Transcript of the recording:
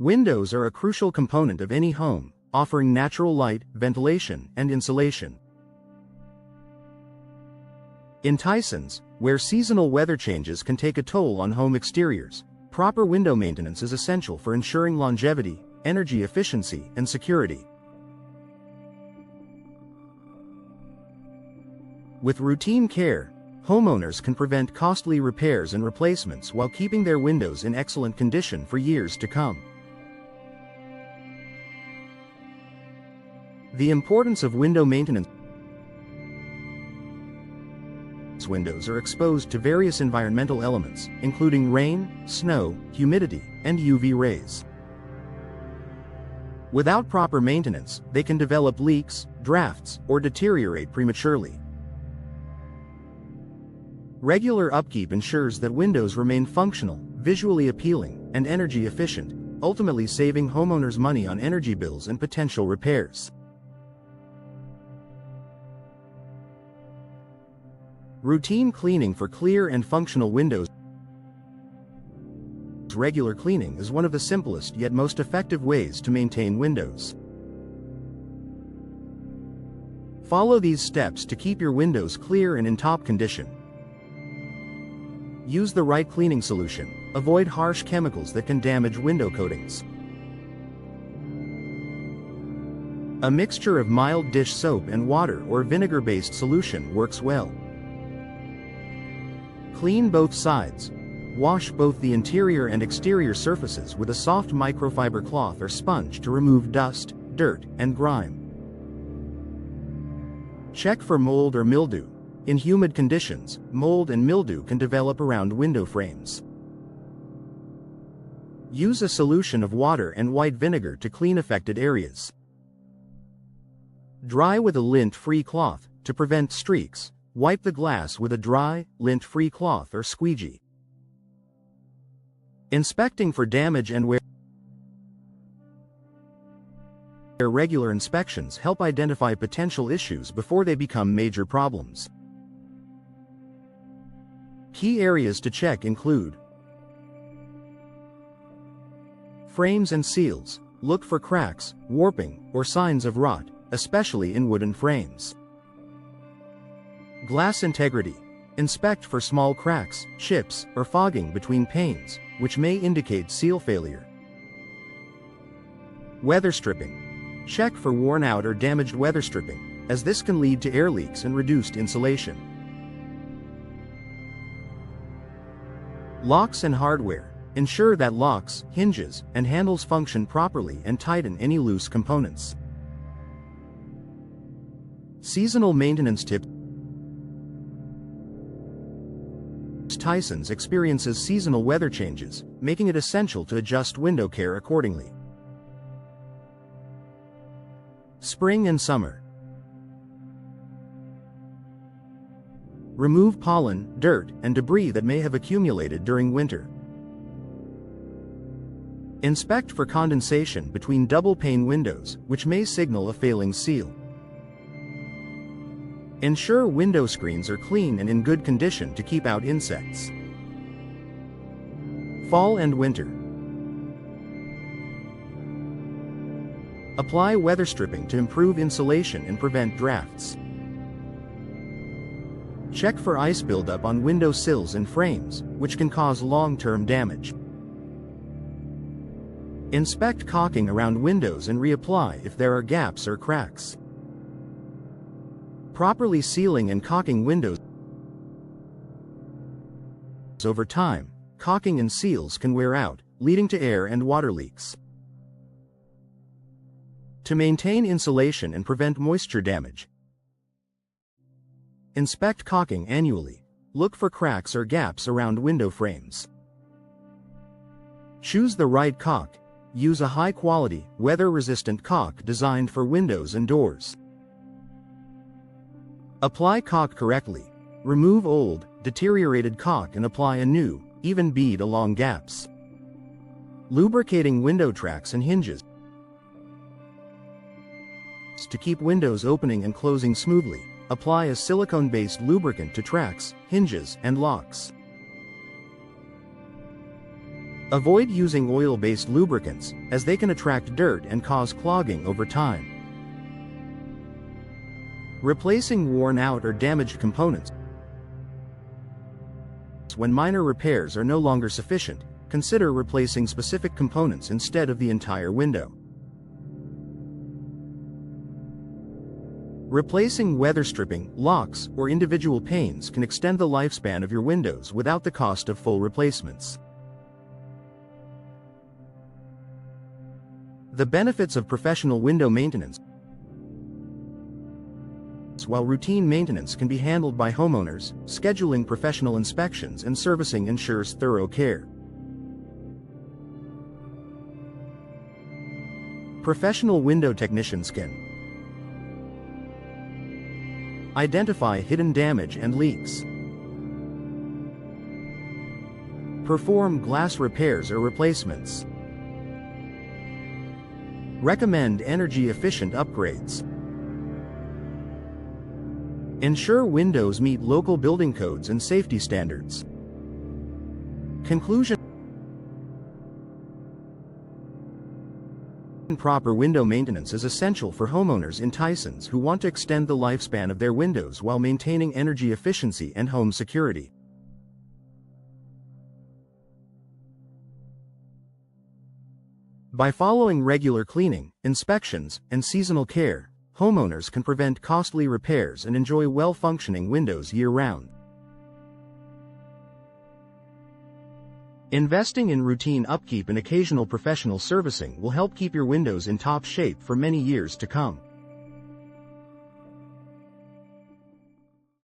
Windows are a crucial component of any home, offering natural light, ventilation, and insulation. In Tysons, where seasonal weather changes can take a toll on home exteriors, proper window maintenance is essential for ensuring longevity, energy efficiency, and security. With routine care, homeowners can prevent costly repairs and replacements while keeping their windows in excellent condition for years to come. The importance of window maintenance. Windows are exposed to various environmental elements, including rain, snow, humidity, and UV rays. Without proper maintenance, they can develop leaks, drafts, or deteriorate prematurely. Regular upkeep ensures that windows remain functional, visually appealing, and energy efficient, ultimately saving homeowners money on energy bills and potential repairs. Routine cleaning for clear and functional windows. Regular cleaning is one of the simplest yet most effective ways to maintain windows. Follow these steps to keep your windows clear and in top condition. Use the right cleaning solution. Avoid harsh chemicals that can damage window coatings. A mixture of mild dish soap and water or vinegar-based solution works well. Clean both sides. Wash both the interior and exterior surfaces with a soft microfiber cloth or sponge to remove dust, dirt, and grime. Check for mold or mildew. In humid conditions, mold and mildew can develop around window frames. Use a solution of water and white vinegar to clean affected areas. Dry with a lint-free cloth. To prevent streaks, wipe the glass with a dry, lint-free cloth or squeegee. Inspecting for damage and wear. Regular inspections help identify potential issues before they become major problems. Key areas to check include frames and seals. Look for cracks, warping, or signs of rot, especially in wooden frames. Glass integrity. Inspect for small cracks, chips, or fogging between panes, which may indicate seal failure. Weather stripping. Check for worn out or damaged weather stripping, as this can lead to air leaks and reduced insulation. Locks and hardware. Ensure that locks, hinges, and handles function properly and tighten any loose components. Seasonal maintenance tips. Tysons experiences seasonal weather changes, making it essential to adjust window care accordingly. Spring and summer. Remove pollen, dirt, and debris that may have accumulated during winter. Inspect for condensation between double-pane windows, which may signal a failing seal. Ensure window screens are clean and in good condition to keep out insects. Fall and winter. Apply weather stripping to improve insulation and prevent drafts. Check for ice buildup on window sills and frames, which can cause long-term damage. Inspect caulking around windows and reapply if there are gaps or cracks. Properly sealing and caulking windows. Over time, caulking and seals can wear out, leading to air and water leaks. To maintain insulation and prevent moisture damage, inspect caulking annually. Look for cracks or gaps around window frames. Choose the right caulk. Use a high-quality, weather-resistant caulk designed for windows and doors. Apply caulk correctly. Remove old, deteriorated caulk and apply a new, even bead along gaps. Lubricating window tracks and hinges. To keep windows opening and closing smoothly, apply a silicone-based lubricant to tracks, hinges, and locks. Avoid using oil-based lubricants, as they can attract dirt and cause clogging over time. Replacing worn-out or damaged components. When minor repairs are no longer sufficient, consider replacing specific components instead of the entire window. Replacing weather stripping, locks, or individual panes can extend the lifespan of your windows without the cost of full replacements. The benefits of professional window maintenance. While routine maintenance can be handled by homeowners, scheduling professional inspections and servicing ensures thorough care. Professional window technicians can identify hidden damage and leaks, perform glass repairs or replacements, recommend energy-efficient upgrades, ensure windows meet local building codes and safety standards. Conclusion: proper window maintenance is essential for homeowners in Tysons who want to extend the lifespan of their windows while maintaining energy efficiency and home security. By following regular cleaning, inspections, and seasonal care, homeowners can prevent costly repairs and enjoy well-functioning windows year-round. Investing in routine upkeep and occasional professional servicing will help keep your windows in top shape for many years to come.